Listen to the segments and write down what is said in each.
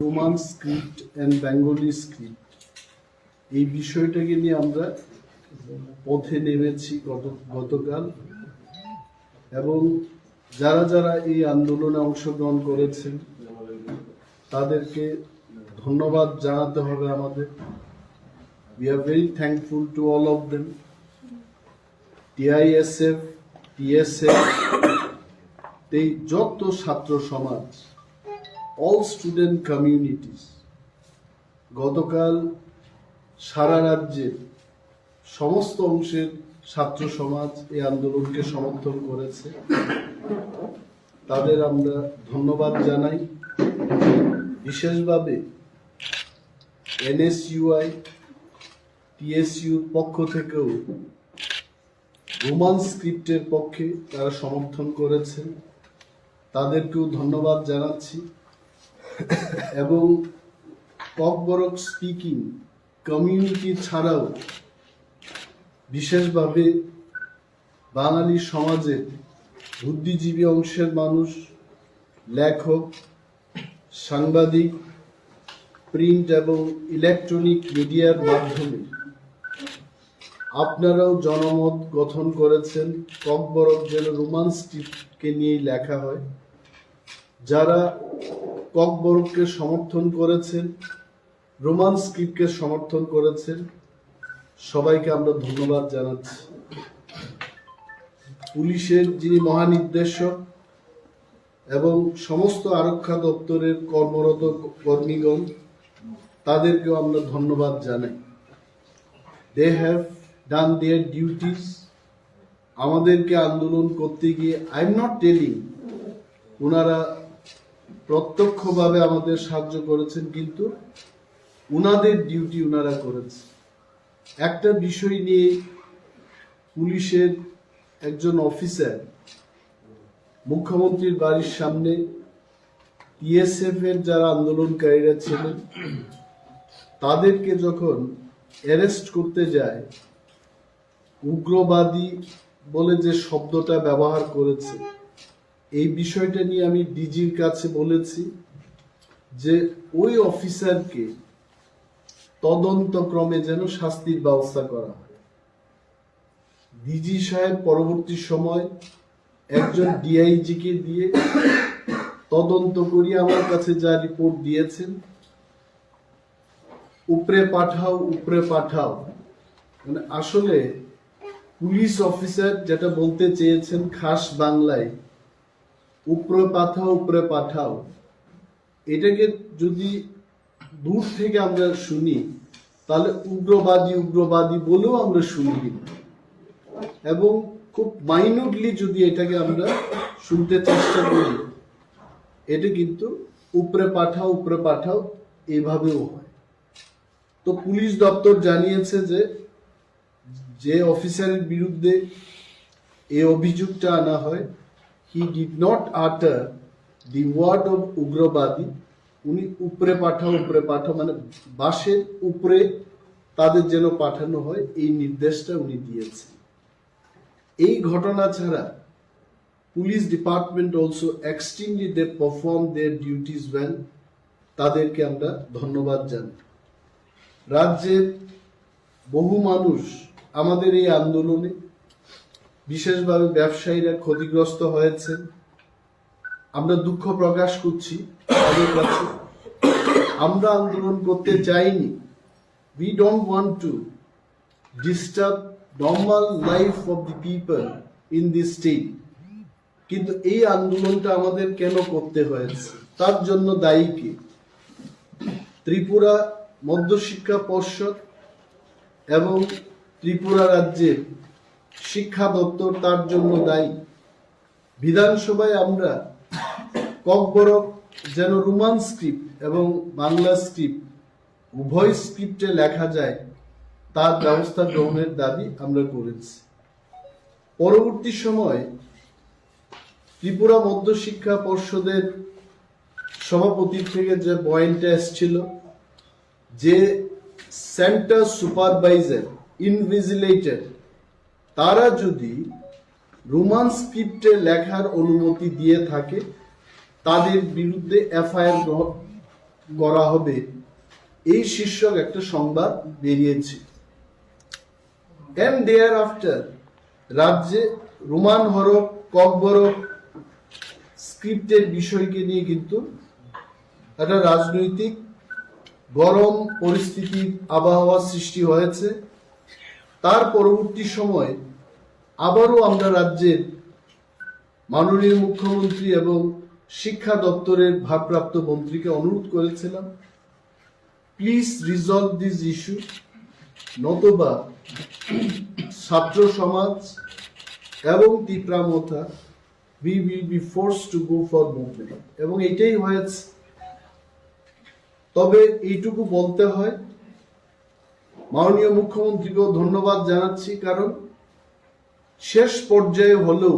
Roman script and Bengali script এই বিষয়টাকে নিয়ে আমরা পথে নেমেছি গতকাল, এবং যারা যারা এই আন্দোলনে অংশগ্রহণ করেছেন তাদেরকে ধন্যবাদ জানাতে হবে আমাদের। We are very thankful to all of them. TISF, TSF, এই যত ছাত্র সমাজ, all student communities, গতকাল সারা রাজ্যের সমস্ত অংশের ছাত্র সমাজ এই আন্দোলনকে সমর্থন করেছে। তাদের আমরা ধন্যবাদ জানাই। বিশেষভাবে NSUI, TSUর পক্ষ থেকেও রোমান স্ক্রিপ্টের পক্ষে তারা সমর্থন করেছেন, তাদেরকেও ধন্যবাদ জানাচ্ছি। এবং ককবরক স্পিকিং কমিউনিটি ছাড়াও বিশেষভাবে বাঙালি সমাজের বুদ্ধিজীবী অংশের মানুষ, লেখক, সাংবাদিক, প্রিন্ট এবং ইলেকট্রনিক মিডিয়ার মাধ্যমে আপনারাও জনমত গঠন করেছেন ককবরক যেন রোমান স্ক্রিপ্টকে নিয়েই লেখা হয়। যারা ককবরককে সমর্থন করেছেন, রোমান স্ক্রিপ্টকে সমর্থন করেছেন, সবাইকে আমরা ধন্যবাদ জানাচ্ছি। পুলিশের যিনি মহানির্দেশক এবং সমস্ত আরক্ষা দপ্তরের কর্মরত কর্মীগণ, তাদেরকেও আমরা ধন্যবাদ জানাই। They have done their duties. আমাদেরকে আন্দোলন করতে গিয়ে আই এম নট টেলিং ওনারা প্রত্যক্ষভাবে আমাদের সাহায্য করেছেন, কিন্তু উনাদের ডিউটি উনারা করেছে। একটা বিষয় নিয়ে পুলিশের একজন অফিসার মুখ্যমন্ত্রীর বাড়ির সামনে TSF এর যারা আন্দোলনকারীরা ছিলেন তাদেরকে যখন অ্যারেস্ট করতে যায়, উগ্রবাদী বলে যে শব্দটা ব্যবহার করেছে, এই বিষয়টা নিয়ে আমি ডিজির কাছে বলেছি যে ওই অফিসারকে তদন্তক্রমে যেন শাস্তির ব্যবস্থা করা হয়। ডিজি সাহেব পরবর্তী সময় একজন DIG কে দিয়ে তদন্ত করিয়ে আমার কাছে যা রিপোর্ট দিয়েছেন, উপরে পাঠাও, মানে আসলে পুলিশ অফিসার যেটা বলতে চেয়েছেন খাস বাংলায়, উপরে পাঠাও, এটাকে যদি দূর থেকে আমরা শুনি তাহলে উগ্রবাদী বলেও আমরা শুনি, এবং খুব মাইনুটলি যদি এটাকে আমরা শুনতে চেষ্টা করি, এটা কিন্তু উপরে পাঠাও এভাবেও হয়। তো পুলিশ দপ্তর জানিয়েছে যে অফিসারের বিরুদ্ধে এই অভিযোগটা আনা হয়, he did not utter the word of উগ্রবাদী। উনি উপরে পাঠাও মানে বাসের উপরে তাদের যেন পাঠানো হয়, এই নির্দেশটা উনি দিয়েছেন। এই ঘটনা ছাড়া police department also extremely they perform their duties well. তাদেরকে আমরা ধন্যবাদ জানাই। রাজ্যের বহু মানুষ আমাদের এই আন্দোলনে, বিশেষভাবে ব্যবসায়ীরা ক্ষতিগ্রস্ত হয়েছেন। আমরা দুঃখ প্রকাশ করছি তাদের কাছে। আমরা আন্দোলন করতে চাইনি। We don't want to disturb normal life of the people in this state. কিন্তু এই আন্দোলনটা আমাদের কেন করতে হয়েছে, তার জন্য দায়ী কে? ত্রিপুরা মধ্যশিক্ষা পর্ষদ এবং ত্রিপুরা রাজ্যের শিক্ষা দপ্তর তার জন্য দায়ী। বিধানসভায় আমরা ককবরক যেন রোমান স্ক্রিপ্ট এবং বাংলা স্ক্রিপ্ট উভয় স্ক্রিপ্টে লেখা যায় তার ব্যবস্থা গ্রহণের দাবি আমরা করেছি। পরবর্তী সময় ত্রিপুরা মধ্যশিক্ষা পর্ষদের সভাপতির থেকে যে পয়েন্টটা এসেছিল যে সেন্টার সুপারভাইজার, ইনভিজিলেটর, তারা যদি রোমান স্ক্রিপ্টে লেখার অনুমতি দিয়ে থাকে তাদের বিরুদ্ধে FIR করা হবে, এই শীর্ষক একটা সংবাদ বেরিয়েছে। এন্ড দেয়ার আফটার রাজ্যে রোমান হরফ, ককবরক স্ক্রিপ্টের বিষয়কে নিয়ে কিন্তু একটা রাজনৈতিক গরম পরিস্থিতির আবহাওয়া সৃষ্টি হয়েছে। তার পরবর্তী সময় আবারও আমরা রাজ্যের মাননীয় মুখ্যমন্ত্রী এবং শিক্ষা দপ্তরের ভারপ্রাপ্ত মন্ত্রীকে অনুরোধ করেছিলাম, প্লিজ রিজলভ দিস ইস্যু, নতবা ছাত্র সমাজ এবং তীব্রামথা we will be forced to go for movement, এবং এটাই হয়েছে। তবে এইটুকু বলতে হয়, মাননীয় মুখ্যমন্ত্রীকেও ধন্যবাদ জানাচ্ছি, কারণ শেষ পর্যায়ে হলেও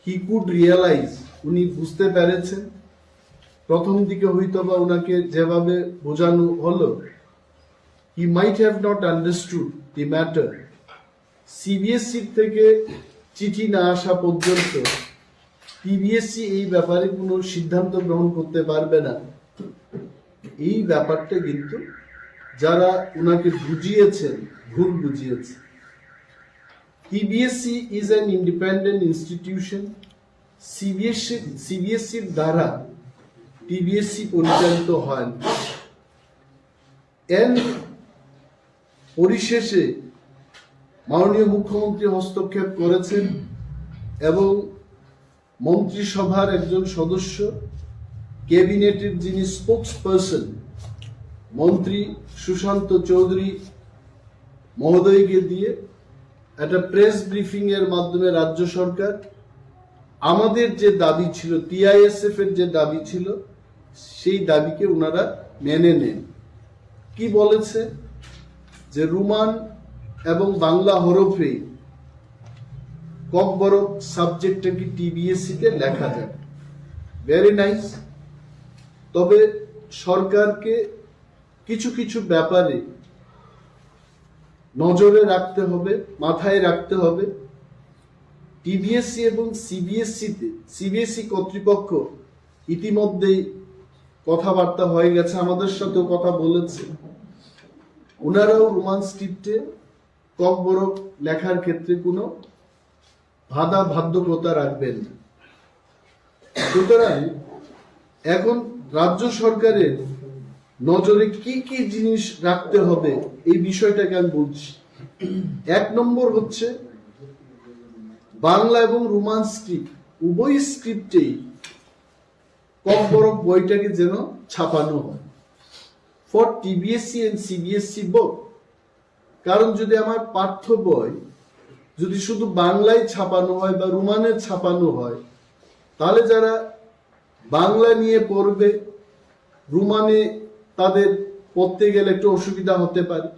হি কুড রিয়েলাইজ, উনি বুঝতে পেরেছেন। প্রথম দিকে হয়তোবা ওনাকে যেভাবে বোঝানো হলো, he might have not understood the matter. CBSE থেকে চিঠি না আসা পর্যন্ত পিবিএসসি এই ব্যাপারে কোনো সিদ্ধান্ত গ্রহণ করতে পারবে না। এই ব্যাপারটা কিন্তু যারা ওনাকে বুঝিয়েছেন ভুল বুঝিয়েছে। PBSE is an independent institution. সিবিএসসির দ্বারা পিবিএসসি পরিচালিত হয়। এর পরিশেষে মাননীয় মুখ্যমন্ত্রী হস্তক্ষেপ করেছেন এবং মন্ত্রিসভার একজন সদস্য, ক্যাবিনেটের যিনি স্পোকস পার্সন মন্ত্রী সুশান্ত চৌধুরী মহোদয়কে দিয়ে একটা প্রেস ব্রিফিং এর মাধ্যমে রাজ্য সরকার আমাদের যে দাবি ছিল, টিআইএসএফ এর যে দাবি ছিল, সেই দাবিকে ওনারা মেনে নেন। কি বলেছে যে রোমান এবং বাংলা হরফে ককবরক সাবজেক্টটাকে টিবিএসসি তে লেখা যাবে। Very nice. তবে সরকারকে কিছু কিছু ব্যাপারে নজরে রাখতে হবে, মাথায় রাখতে হবে। টিবিএসসি এবং সিবিএসসি কর্তৃপক্ষ ইতিমধ্যেই কথাবার্তা হয়ে গেছে, আমাদের সাথেও কথা বলেছে। ওনারাও রোমান স্ক্রিপ্টে ককবরক লেখার ক্ষেত্রে কোনো বাধ্যকতা রাখবেন না। সুতরাং এখন রাজ্য সরকারের নজরে কি কি জিনিস রাখতে হবে এই বিষয়টাকে আমি বলছি। 1 নম্বর হচ্ছে বাংলা এবং রোমান স্ক্রিপ্ট উভয় স্ক্রিপ্টেই ককবরক বইটাকে যেন ছাপানো হয়, for TBSC and CBSC both. কারণ যদি আমার পাঠ্য বই যদি শুধু বাংলায় ছাপানো হয় বা রোমানে ছাপানো হয়, তাহলে যারা বাংলা নিয়ে পড়বে, রোমানে তাদের পড়তে গেলে একটু অসুবিধা হতে পারে।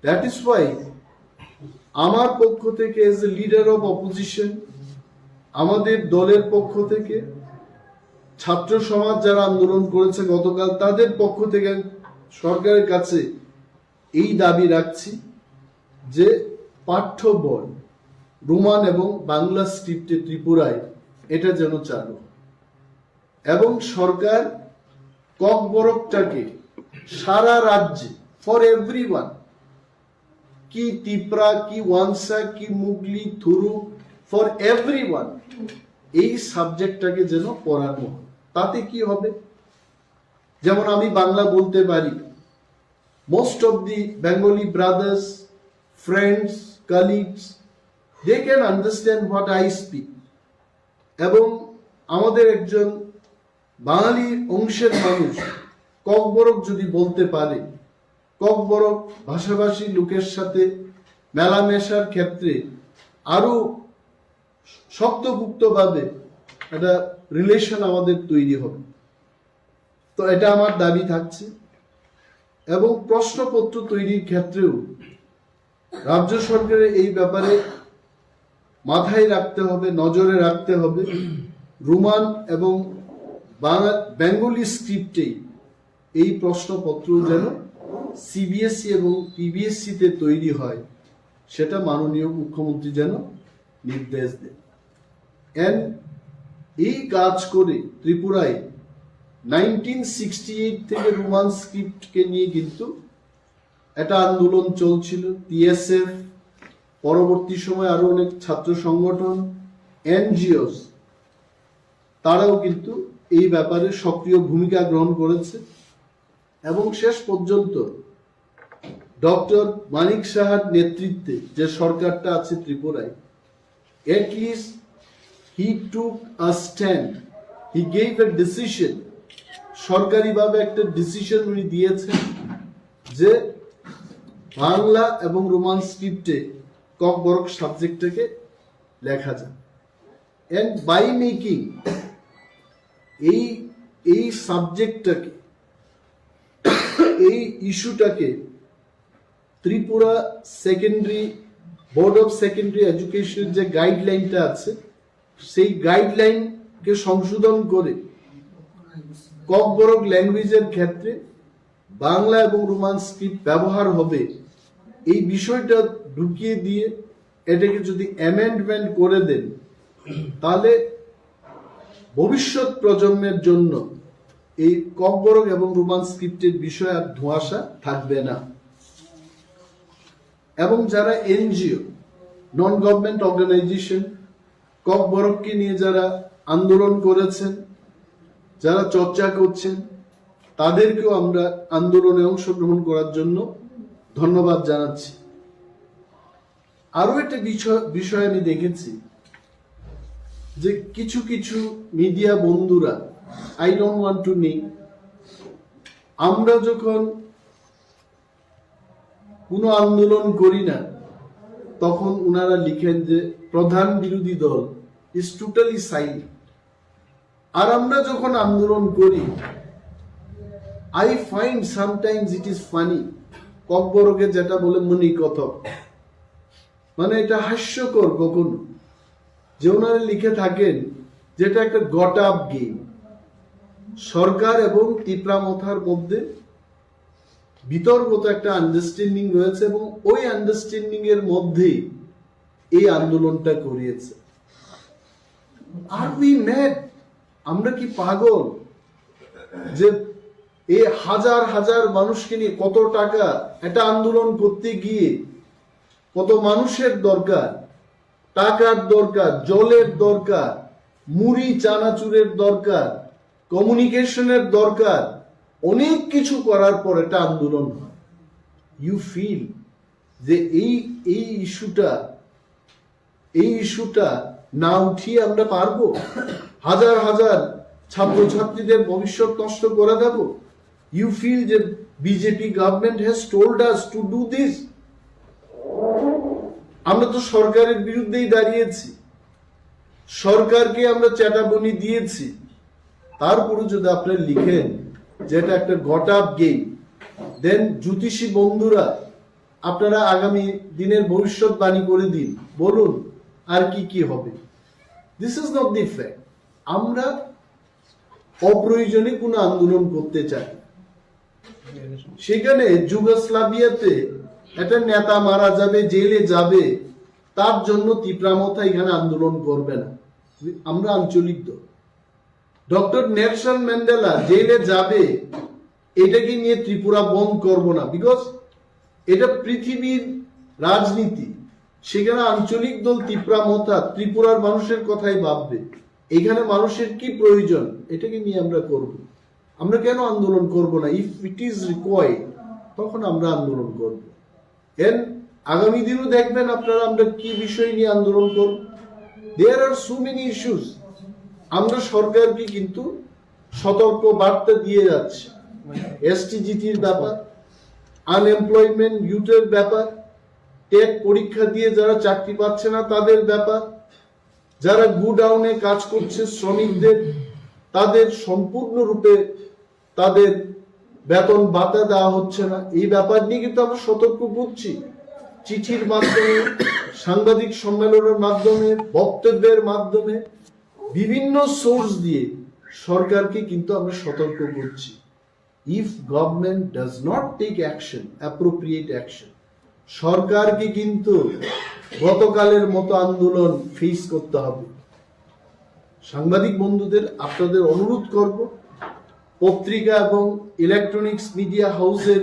দ্যাট ইজ ওয়াই আমার পক্ষ থেকে as a leader of opposition, আমাদের দলের পক্ষ থেকে, ছাত্র সমাজ যারা আন্দোলন করেছে গতকাল, তাদের পক্ষ থেকে সরকারের কাছে এই দাবি রাখছি যে পাঠ্য বই রোমান এবং বাংলা স্ক্রিপ্টে ত্রিপুরায় এটা যেন চালু, এবং সরকার ককবরকটাকে সারা রাজ্যে ফর এভরিওয়ান, কি ত্রিপুরা, কি ওয়ানসা, কি মুগলি, থুরু, ফর এভরিওয়ান এই সাবজেক্টটাকে যেন পড়ানো হয়। তাতে কি হবে, যেমন আমি বাংলা বলতে পারি, most of the Bengali brothers, friends, colleagues, they can understand what I speak. এবং আমাদের একজন বাঙালি অংশের মানুষ ককবরক যদি বলতে পারে, ককবরক ভাষাভাষী লোকের সাথে মেলামেশার ক্ষেত্রে আরো শক্তপুক্তভাবে একটা রিলেশন আমাদের তৈরি হবে। তো এটা আমার দাবি থাকছে। এবং প্রশ্নপত্র তৈরির ক্ষেত্রেও রাজ্য সরকারের এই ব্যাপারে মাথায় রাখতে হবে, নজরে রাখতে হবে, রোমান এবং বেঙ্গলি স্ক্রিপ্টেই এই প্রশ্নপত্র যেন সিবিএসসি এবং পিবিএসসি তে তৈরি হয়, সেটা মাননীয় মুখ্যমন্ত্রী যেন নির্দেশ দেন। এই কাজ করে ত্রিপুরায় 1968 থেকে রোমান স্ক্রিপ্টকে নিয়ে কিন্তু একটা আন্দোলন চলছিল। টিএসএফ, পরবর্তী সময় আরো অনেক ছাত্র সংগঠন, এনজিওস, তারাও কিন্তু এই ব্যাপারে সক্রিয় ভূমিকা গ্রহণ করেছে এবং শেষ পর্যন্ত ডক্টর মানিক সাহার নেতৃত্বে যে সরকারটা আছে ত্রিপুরায়, at least he took a stand, he gave a decision, সরকারিভাবে একটা ডিসিশন উনি দিয়েছেন যে বাংলা এবং রোমান স্ক্রিপ্টে ককবরক সাবজেক্টটাকে লেখা যায়। এন্ড বাই মেকিং এই সাবজেক্টটাকে, এই ইস্যুটাকে Tripura secondary board of secondary এডুকেশনের যে গাইডলাইনটা আছে, সেই গাইডলাইনকে সংশোধন করে ককবরক ল্যাঙ্গুয়েজের ক্ষেত্রে বাংলা এবং রোমান স্ক্রিপ্ট ব্যবহার হবে, এই বিষয়টা ঢুকিয়ে দিয়ে এটাকে যদি অ্যামেন্ডমেন্ট করে দেন, তাহলে ভবিষ্যৎ প্রজন্মের জন্য এই ককবরক এবং রোমান স্ক্রিপ্টের বিষয় আর ধোঁয়াশা থাকবে না। এবং যারা এনজিও, নন গভর্নমেন্ট অর্গানাইজেশন, ককবরককে নিয়ে যারা আন্দোলন করেছেন, যারা চর্চা করছেন, তাদেরকেও আমরা আন্দোলনে অংশগ্রহণ করার জন্য ধন্যবাদ জানাচ্ছি। আরো একটা বিষয় আমি দেখেছি যে কিছু কিছু মিডিয়া বন্ধুরা, I don't want to name, আমরা যখন কোনো আন্দোলন করি না তখন উনারা লিখেন যে প্রধান বিরোধী দল ইজ টোটালি সাইলেন্ট। আর আমরা যখন আন্দোলন করি, I find sometimes it is funny, ককবরকে যেটা বলে মনি কথক, মানে এটা হাস্যকর কখনো, যে ওনারা লিখে থাকেন যেটা একটা গট আপ গেম। সরকার এবং তিপ্রামথার মধ্যে বিতর্কত একটা আন্ডারস্ট্যান্ডিং রয়েছে এবং ওই আন্ডারস্ট্যান্ডিং এর মধ্যে এই আন্দোলনটা করিয়েছে। আর উই ম্যাড, আমরা কি পাগল যে এই হাজার হাজার মানুষকে নিয়ে কত টাকা একটা আন্দোলন করতে গিয়ে কত মানুষের দরকার, টাকার দরকার, জলের দরকার, মুড়ি চানাচুরের দরকার, কমিউনিকেশনের দরকার, অনেক কিছু করার পর একটা আন্দোলন হয়। ইউ ফিল যে এই ইস্যুটা না উঠিয়ে আমরা পারবো? হাজার হাজার ছাত্রছাত্রীদের ভবিষ্যৎ নষ্ট করে দেব? ইউ ফিল যে BJP government has told us to do this? আমরা তো সরকারের বিরুদ্ধেই দাঁড়িয়েছি, সরকারকে আমরা চেতাবনী দিয়েছি, তারপরে যদি আপনারা লিখেন যে এটা একটা গট আপ গেম, দেন জ্যোতিষী বন্ধুরা, আপনারা আগামী দিনের ভবিষ্যৎবাণী করে দিন, বলুন আর কি কি হবে। This is not the fact. আমরা অপ্রয়োজনে কোনো আন্দোলন করতে চাই। সেখানে যুগোস্লাভিয়াতে একটা নেতা মারা যাবে, জেলে যাবে, তার জন্য তিপ্রামথা এখানে আন্দোলন করবে না। আমরা আঞ্চলিক দল। ডক্টর নেলসন ম্যান্ডেলা জেলে যাবে, এটাকে নিয়ে ত্রিপুরা বন্ধ করব না, বিকজ এটা পৃথিবীর রাজনীতি। সেখানে আঞ্চলিক দল তিপ্রামথা ত্রিপুরার মানুষের কথাই ভাববে, এখানে মানুষের কি প্রয়োজন এটাকে নিয়ে আমরা করব। আমরা কেন আন্দোলন করব না? ইফ ইট ইজ রিকোয়ার্ড, তখন আমরা আন্দোলন করব। এর আগামী দিনও দেখবেন আপনারা আমরা কি বিষয় নিয়ে আন্দোলন করব। দেয়ার আর সো মেনি ইস্যুস। আমরা সরকারকে কিন্তু সতর্ক বার্তা দিয়ে যাচ্ছি। এসটিজিটির ব্যাপার, আনএমপ্লয়মেন্ট ইউথের ব্যাপার, টেট পরীক্ষা দিয়ে যারা চাকরি পাচ্ছে না তাদের ব্যাপার, যারা গুডাউনে কাজ করছে শ্রমিকদের, তাদের সম্পূর্ণরূপে তাদের বেতন ভাতা দেওয়া হচ্ছে না, এই ব্যাপার নিয়ে কিন্তু আমরা সতর্ক করছি। চিঠির মাধ্যমে, সাংবাদিক সম্মেলনের মাধ্যমে, বক্তব্যের মাধ্যমে, বিভিন্ন সোর্স দিয়ে সরকারকে কিন্তু আমরা সতর্ক করছি। If government does not take action, appropriate action, সরকারকে কিন্তু গতকালের মতো আন্দোলন ফেস করতে হবে। সাংবাদিক বন্ধুদের আপনাদের অনুরোধ করব, পত্রিকা এবং ইলেকট্রনিক্স মিডিয়া হাউসের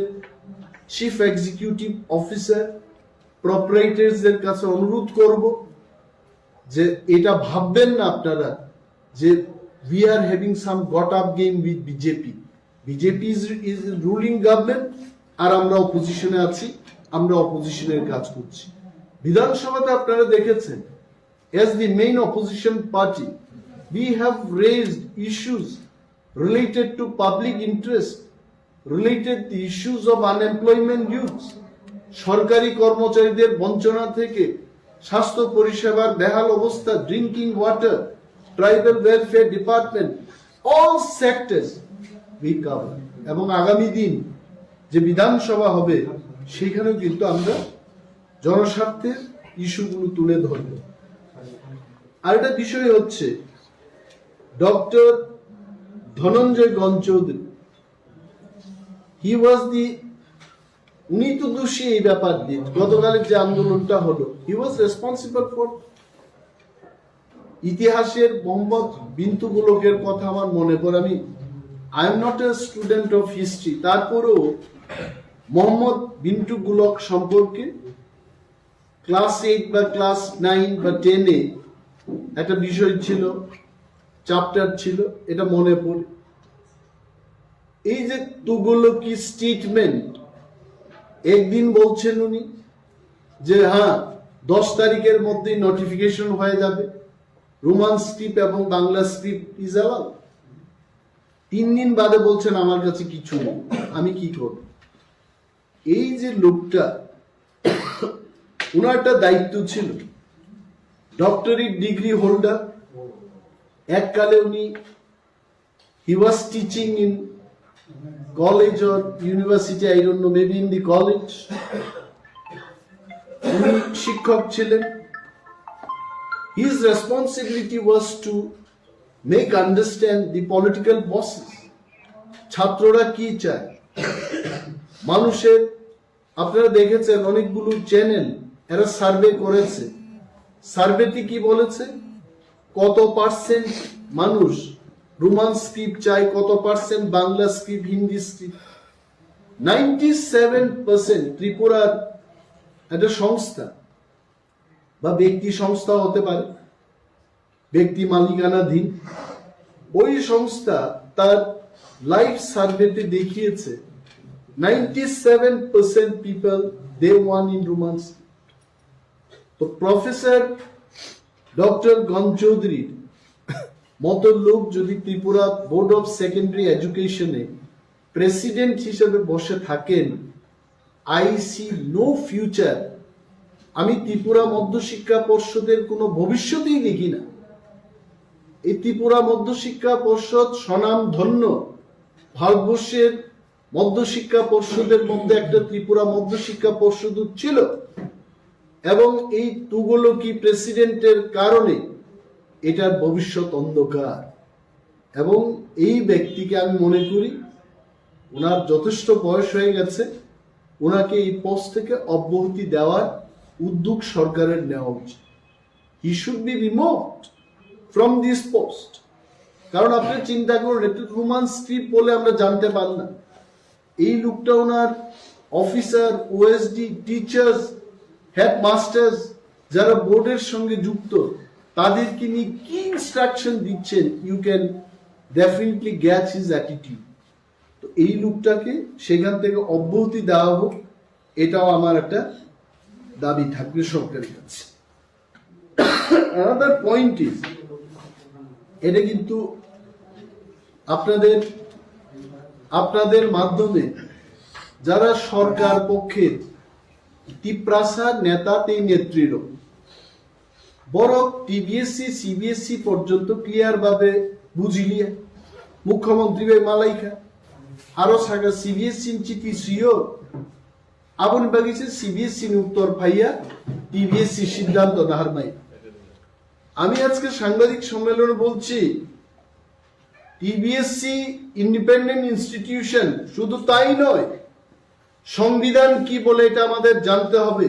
চিফ এক্সিকিউটিভ অফিসার প্রপারেটরসদের কাছে অনুরোধ করব যে এটা ভাববেন না আপনারা যে we are having some got up game with BJP is ruling government আর আমরা অপোজিশনে আছি, আমরা অপোজিশনের কাজ করছি। বিধানসভাতে আপনারা দেখেছেন as the main opposition party we have raised issues related to public interest, related the issues of unemployment youth, সরকারি কর্মচারীদের বঞ্চনা থেকে স্বাস্থ্য পরিষেবার বেহাল অবস্থা, drinking water, tribal welfare department, all sectors we cover. এবং আগামী দিন যে বিধানসভা হবে সেখানেও কিন্তু আমরা জনস্বার্থের ইস্যুগুলো তুলে ধরব। আর একটা বিষয় হচ্ছে ডক্টর ধনঞ্জয় গণচৌধুরী, উনি তো দোষী এই ব্যাপার দিয়ে, গতকালের যে আন্দোলনটা হলো, হি ওয়াজ রেসপন্সিবল ফর। ইতিহাসের মোহাম্মদ বিন তুগলকের কথা আমার মনে পড়ে, I am not a student of history, তারপরেও মোহাম্মদ বিন তুগলক সম্পর্কে ক্লাস 8 বা ক্লাস 9 বা 10-এ একটা বিষয় ছিল, চ্যাপ্টার ছিল, এটা মনে পড়ে। এই যে তুগলকি স্টেটমেন্ট, একদিন বলছেন উনি যে হ্যাঁ 10 তারিখের মধ্যেই নোটিফিকেশন হয়ে যাবে, রোমান স্ক্রিপ্ট এবং বাংলা স্ক্রিপ্ট ইজ অ্যালাউড। 3 দিন বাদে বলছেন আমার কাছে কিছু নেই, আমি কি করব? এই যে লোকটা, উনার একটা দায়িত্ব ছিল, ডক্টরেট ডিগ্রি হোল্ডার, এককালে উনি he was teaching in college or university, I don't know, maybe in the college, উনি শিক্ষক ছিলেন। His responsibility was to make understand the political bosses, ছাত্ররা কি চায়, মানুষের। আপনারা দেখেছেন অনেকগুলো চ্যানেল এরা সার্ভে করেছে, সার্ভেতে কি বলেছে, কত পার্সেন্ট মানুষ রোমান স্ক্রিপ্ট চায়, কত percent Bangla script, Hindi script. 97% ত্রিপুরার একটা সংস্থা বা ব্যক্তি সংস্থা হতে পারে, ব্যক্তি মালিকানাধীন, ওই সংস্থা তার লাইভ সার্ভেতে দেখিয়েছে 97% people they want in Roman script. তো প্রফেসর ডক্টর গণচৌধুরীর মতো লোক যদি ত্রিপুরা বোর্ড অফ সেকেন্ডারি এডুকেশনে প্রেসিডেন্ট হিসেবে বসে থাকেন, আই সি নো ফিউচার। আমি ত্রিপুরা মধ্যশিক্ষা পর্ষদের কোনো ভবিষ্যতেই দেখি না। এই ত্রিপুরা মধ্যশিক্ষা পর্ষদ স্বনাম ধন্য, ভারতবর্ষের মধ্যশিক্ষা পর্ষদের মধ্যে একটা ত্রিপুরা মধ্যশিক্ষা পর্ষদ ছিল, এবং এই তুগলকি প্রেসিডেন্টের কারণে এটার ভবিষ্যৎ অন্ধকার। এবং এই ব্যক্তিকে আমি মনে করি ওনার যথেষ্ট বয়স হয়ে গেছে, ওনাকে এই পোস্ট থেকে অব্যাহতি দেওয়ার উদ্যোগ সরকারের নেওয়া উচিত। He should be removed from this post. কারণ আপনি চিন্তা করুন, একটু রোমান স্ক্রিপ্ট বলে আমরা জানতে পারলাম, এই লোকটা ওনার অফিসার, ওএসডি, টিচার্স, হেডমাস্টার্স যারা বোর্ডের সঙ্গে যুক্ত, তাদেরকে নিয়ে কি ইনস্ট্রাকশন দিচ্ছেন, you can definitely gauge his attitude. তো এই লোকটাকে সেখান থেকে অব্যাহতি দেওয়া হোক, এটাও আমার একটা দাবি থাকবে সরকারের কাছে। another point is, এটা কিন্তু আপনাদের মাধ্যমে যারা সরকার পক্ষের টিপ্রাসা নেতা তে নেত্রীর বড় টিবিএসসি সিবিএসসি পর্যন্ত ক্লিয়ার ভাবে বুঝিলিয়ে মুখ্যমন্ত্রী মালাইকা আরো সাগা সিবিএসসি চিঠি সিও আবুন বাগিছে সিবিএসসি উত্তর ভাইয়া টিবিএসসি সিদ্ধান্ত নাহারমাই। আমি আজকে সাংবাদিক সম্মেলনে বলছি, টিবিএসসি ইন্ডিপেন্ডেন্ট ইনস্টিটিউশন, শুধু তাই নয়, সংবিধান কি বলে এটা আমাদের জানতে হবে।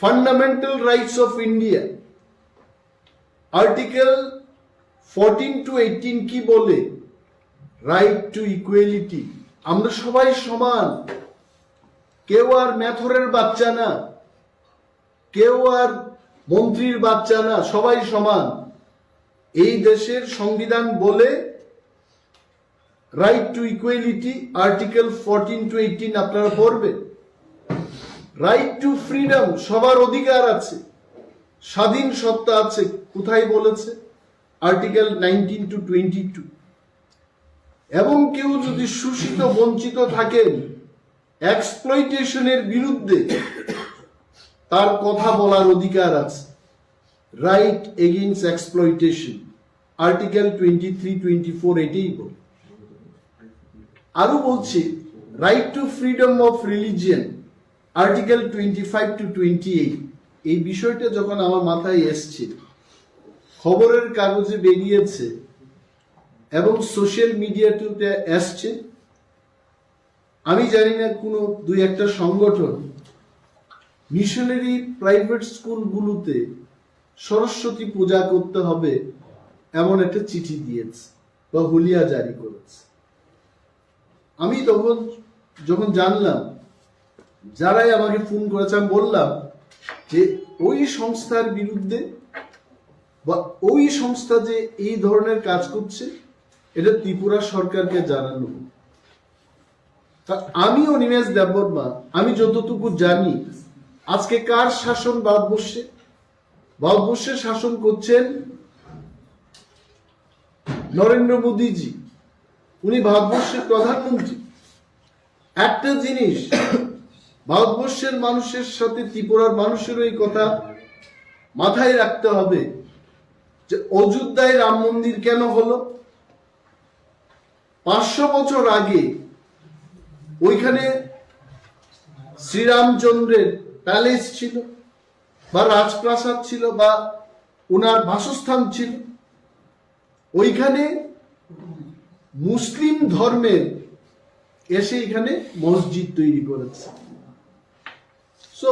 Fundamental rights of India article 14 to 18 কি বলে রাইট টু ইকুয়ালিটি, আমরা সবাই সমান, কেউ আর ম্যাথরের বাচ্চা না, কেউ আর মন্ত্রীর বাচ্চা না, সবাই সমান। এই দেশের সংবিধান বলে right to equality, article 14 to 18 আপনারা পড়বেন। রাইট টু ফ্রিডম, সবার অধিকার আছে, স্বাধীন সত্তা আছে, কোথায় বলেছে? Article 19 to 22। এবং কেউ যদি শোষিত বঞ্চিত থাকেন, এক্সপ্লয়টেশনের বিরুদ্ধে তার কথা বলার অধিকার আছে, রাইট এগেইনস্ট এক্সপ্লয়টেশন, আর্টিকেল 23, 24 এটাই বলে। আরো বলছি right two freedom of religion, article 25 to 28। এই বিষয়টা যখন আমার মাথায় এসছে, খবরের কাগজে বেরিয়েছে এবং সোশ্যাল মিডিয়াতে আসছে, আমি জানি না কোনো দুই একটা সংগঠন মিশনারি প্রাইভেট স্কুলগুলোতে সরস্বতী পূজা করতে হবে এমন একটা চিঠি দিয়েছে বা হুলিয়া জারি করেছে। আমি তখন যখন জানলাম, যারাই আমাকে ফোন করেছে, আমি বললাম যে ওই সংস্থার বিরুদ্ধে বা ওই সংস্থা যে এই ধরনের কাজ করছে এটা ত্রিপুরা সরকারকে জানানো। তা আমি অনিমেষ দেববর্মা, আমি যতটুকু জানি আজকে কার শাসন ভারতবর্ষে? ভারতবর্ষে শাসন করছেন নরেন্দ্র মোদীজি, উনি ভারতবর্ষের প্রধানমন্ত্রী। একটা জিনিস ভারতবর্ষের মানুষের সাথে ত্রিপুরার মানুষেরও এই কথা মাথায় রাখতে হবে যে অযোধ্যায় রাম মন্দির কেন হলো? 500 বছর আগে ওইখানে শ্রীরামচন্দ্রের প্যালেস ছিল বা রাজপ্রাসাদ ছিল বা ওনার বাসস্থান ছিল। ওইখানে মুসলিম ধর্মের এসে এখানে মসজিদ তৈরি করেছে। সো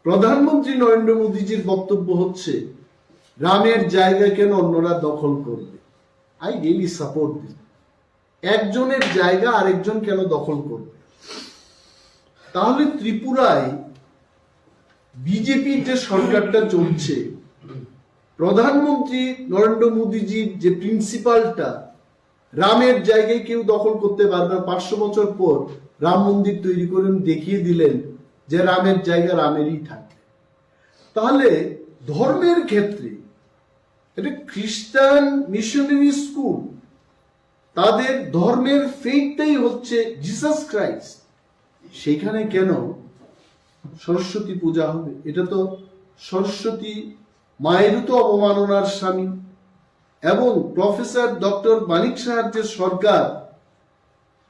প্রধানমন্ত্রী নরেন্দ্র মোদীজির বক্তব্য হচ্ছে রামের জায়গা কেন অন্যরা দখল করবে? I really support this. একজনের জায়গা আরেকজন কেন দখল করবে? তাহলে ত্রিপুরায় বিজেপির যে সরকারটা চলছে, প্রধানমন্ত্রী নরেন্দ্র মোদীজির যে প্রিন্সিপালটা, রামের জায়গায় কেউ দখল করতে পারবে না। 500 বছর পর রাম মন্দির তৈরি করে দেখিয়ে দিলেন যে রামের জায়গা রামেরই থাকবে। তাহলে ধর্মের ক্ষেত্রে এটা খ্রিস্টান মিশনারি স্কুল, তাদের ধর্মের ফেইথটাই হচ্ছে জিসাস ক্রাইস্ট, সেখানে কেন সরস্বতী পূজা হবে? এটা তো সরস্বতী মায়েরও তো অবমাননার স্বামী। এবং প্রফেসর ডক্টর মানিক সাহার যে সরকার,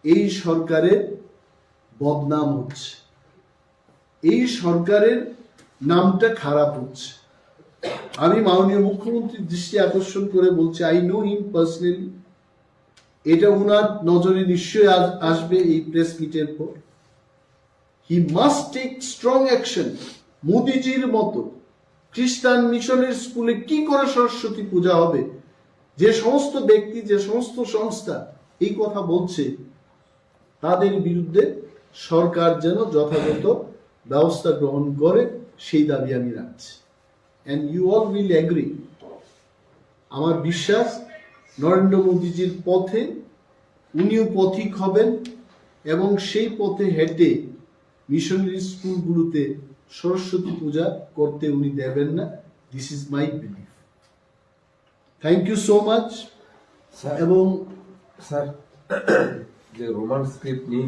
এই সরকারের বদনাম হচ্ছে, এই সরকারের নামটা খারাপ হচ্ছে। আমি মাননীয় মুখ্যমন্ত্রীর দৃষ্টি আকর্ষণ করে বলছি, আই নো হিম পার্সোনালি, এটা উনার নজরে নিশ্চয়ই আসবে এই প্রেস মিটের পর। He must take strong action. মোদিজির মতো খ্রিস্টান মিশনের স্কুলে কি করে সরস্বতী পূজা হবে? যে সমস্ত ব্যক্তি, যে সমস্ত সংস্থা এই কথা বলছে, তাদের বিরুদ্ধে সরকার যেন যথাযথ ব্যবস্থা গ্রহণ করে, সেই দাবি আমি রাখছি। And you all will agree. আমার বিশ্বাস নরেন্দ্র মোদীজির পথে উনিও পথিক হবেন এবং সেই পথে হেঁটে মিশনারি স্কুলগুলোতে সরস্বতী পূজা করতে উনি দেবেন না। This is my belief. Thank you so much. এবং স্যার, যে রোমান স্ক্রিপ্ট নিয়ে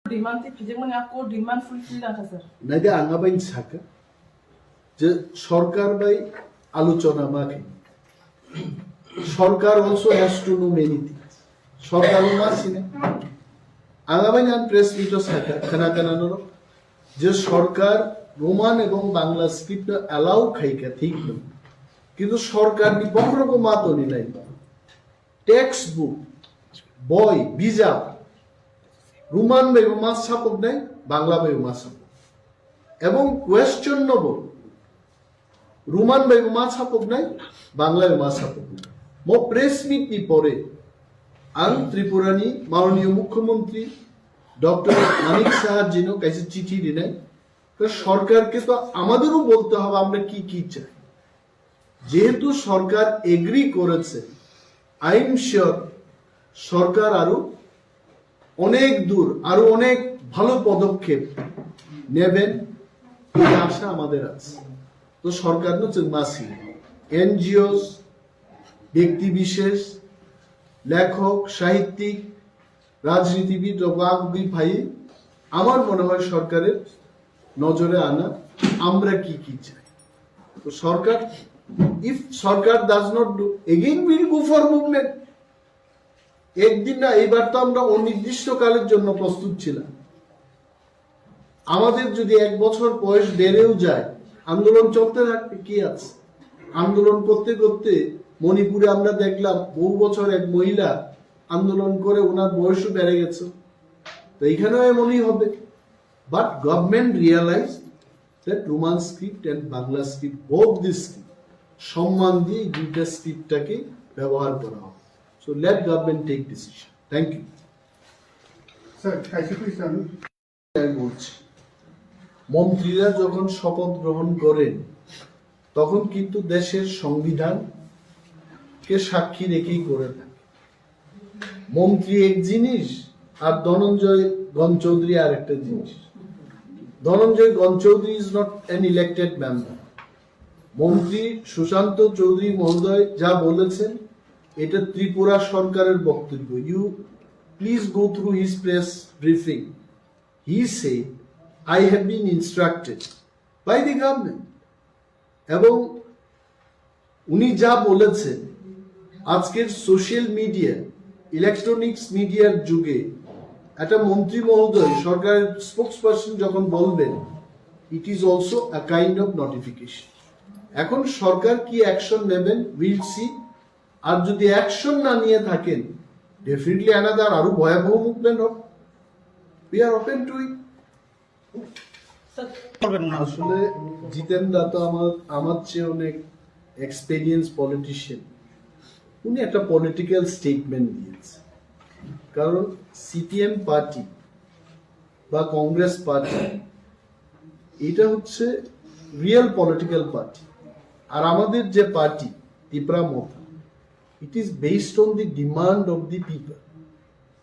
डिमांड थी फिजिंग में आपको डिमांड फुलफिल ना था सर নাইদে আঙ্গাবাইন ছাকা যে সরকার বাই আলোচনা মাখে সরকার also has to know many things. সরকার মাসিনে আঙ্গাবাইন আন প্রেস মিটও ছাকা খানা কানানোর যে সরকার রোমান এবং বাংলা স্ক্রিপ্ট অ্যালাউ খাইকা ঠিক না, কিন্তু সরকার নি বক্রব মাতনি নাই টেক্সট বুক বই বিজা রোমান বাইব মাস ছাপক নাই, বাংলা বাইব মাস ছাপক এবং কোয়েশ্চন নব রোমান বাইব মাস ছাপক নাই, বাংলা বাইব মাস ছাপক নাই। Mo press meet ni pore ang Tripurani মাননীয় মুখ্যমন্ত্রী ডক্টর মানিক সাহার জিনো কাছে চিঠি দিলেন তো সরকারকে তো আমাদেরও বলতে হবে আমরা কি কি চাই যেহেতু সরকার এগ্রি করেছে আই এম শিওর সরকার আরো অনেক দূর আরো অনেক ভালো পদক্ষেপ নেবেন এই আশা আমাদের আছে তো সরকার মাসি এনজিওস ব্যক্তি বিশেষ লেখক সাহিত্যিক রাজনীতিবিদ বাগবি ভাই আমার মনে হয় সরকারের নজরে আনা আমরা কি কি চাই তো সরকার ইফ সরকার does not do again will go for movement একদিন না এবার তো আমরা অনির্দিষ্টকালের জন্য প্রস্তুত ছিলাম আমাদের যদি 1 বছর বয়স বেড়েও যায় আন্দোলন চলতে থাকবে কি আছে আন্দোলন করতে করতে মণিপুরে আমরা দেখলাম বহু বছর এক মহিলা আন্দোলন করে ওনার বয়সও বেড়ে গেছে তো এখানেও এমনই হবে but government realize that Roman script and Bangla script both this script সম্মান দিয়ে এই দুইটা স্ক্রিপ্টটাকে ব্যবহার করা হবে so let government take decision thank you sir কাইসিকুইশন আমি বলছি মন্ত্রীরা যখন শপথ গ্রহণ করেন তখন কিন্তু দেশের সংবিধানকে সাক্ষী রেখেই করে থাকে মন্ত্রী এক জিনিস আর ধনঞ্জয় গণচৌধুরী আর একটা জিনিস Dhananjay Ganchoudhury is not an elected member মন্ত্রী সুশান্ত চৌধুরী মহোদয় যা বলেছেন এটা ত্রিপুরা সরকারের বক্তব্য you please go through his press briefing he say I have been instructed by the government এবং উনি যা বলেছেন আজকের সোশ্যাল মিডিয়া ইলেকট্রনিক্স মিডিয়ার যুগে একটা মন্ত্রী মহোদয় সরকারের স্পোকসপারসন যখন বলবেন it is also a kind of notification এখন সরকার কি অ্যাকশন নেবেন উইল সি আর যদি অ্যাকশন না নিয়ে থাকেন ডেফিনেটলি অ্যানাদার আরো ভয়াবহ মুভমেন্ট হবে উই আর ওপেন টু ইট আসলে জিতেন দা তো আমার চেয়ে অনেক এক্সপেরিয়েন্স পলিটিশিয়ান উনি একটা পলিটিক্যাল স্টেটমেন্ট দিয়েছে কারণ সিপিএম পার্টি বা কংগ্রেস পার্টি এটা হচ্ছে রিয়েল পলিটিক্যাল পার্টি আর আমাদের যে party Tripura Motha it is based on the demand of the people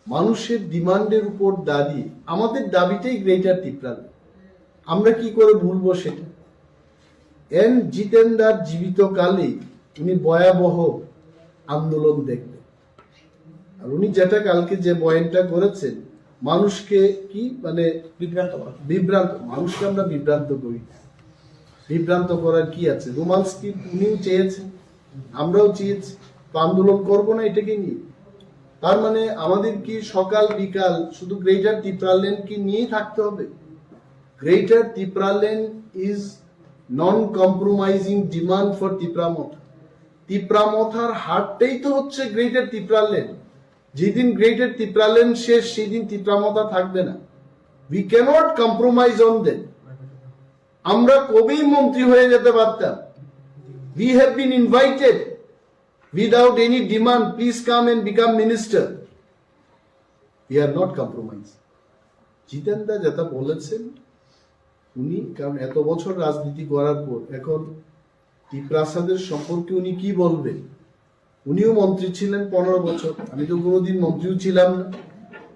মানুষের ডিমান্ডের উপর দাঁড়িয়ে আমাদের দাবিটাই গ্রেটার ত্রিপুরা আমরা কি করে ভুলবো সেটা এন জিতেন্দার জীবিত কালে উনি ভয়াবহ আন্দোলন দেখবেন আর উনি যেটা কালকে যে বয়ানটা করেছেন মানুষকে কি মানে বিভ্রান্ত মানুষকে আমরা বিভ্রান্ত করি বিভ্রান্ত করার কি আছে রোমান্স কি উনিও চেয়েছেন আমরাও চেয়েছি তো আন্দোলন করবো না এটাকে নিয়ে তার মানে আমাদের কি সকাল বিকাল শুধু গ্রেটার ত্রিপুরাল্যান্ড কি নিয়েই থাকতে হবে greater Tripuraland is non compromising demand for Tripura Motha ত্রিপুরামথার হারটাই তো হচ্ছে গ্রেটার ত্রিপুরাল্যান্ড যেদিন গ্রেটার ত্রিপুরাল্যান্ড শেষ সেদিন ত্রিপুরামথা থাকবে না we cannot compromise on them আমরা কবেই মন্ত্রী হয়ে যেতে পারতাম we have been invited without any demand, please come and become minister. We are not compromised. জিতেন দা যেটা বলেছেন উনি কারণ এত বছর রাজনীতি করার পর এখন ত্রিপ্রাসাদের সম্পর্কে উনি কি বলবেন উনিও মন্ত্রী ছিলেন 15 বছর আমি তো কোনোদিন মন্ত্রীও ছিলাম না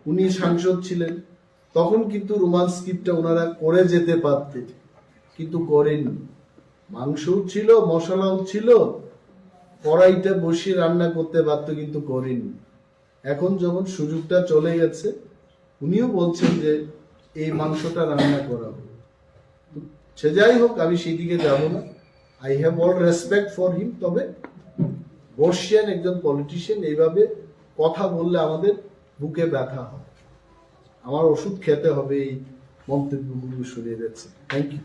উনি সাংসদ ছিলেন তখন কিন্তু রোমান স্ক্রিপ্টটা ওনারা করে যেতে পারতেন কিন্তু করেননি মাংসও ছিল মশলাও ছিল কড়াইটা বসিয়ে রান্না করতে পারত কিন্তু করেনি এখন যখন সুযোগটা চলে গেছে উনিও বলছেন যে এই মাংসটা রান্না করা হবে সে যাই হোক আমি সেদিকে যাব না I have all respect for him তবে বর্ষিয়ান একজন পলিটিশিয়ান এইভাবে কথা বললে আমাদের বুকে ব্যথা হয় আমার ওষুধ খেতে হবে এই মন্তব্যগুলো শুনে যাচ্ছে থ্যাংক ইউ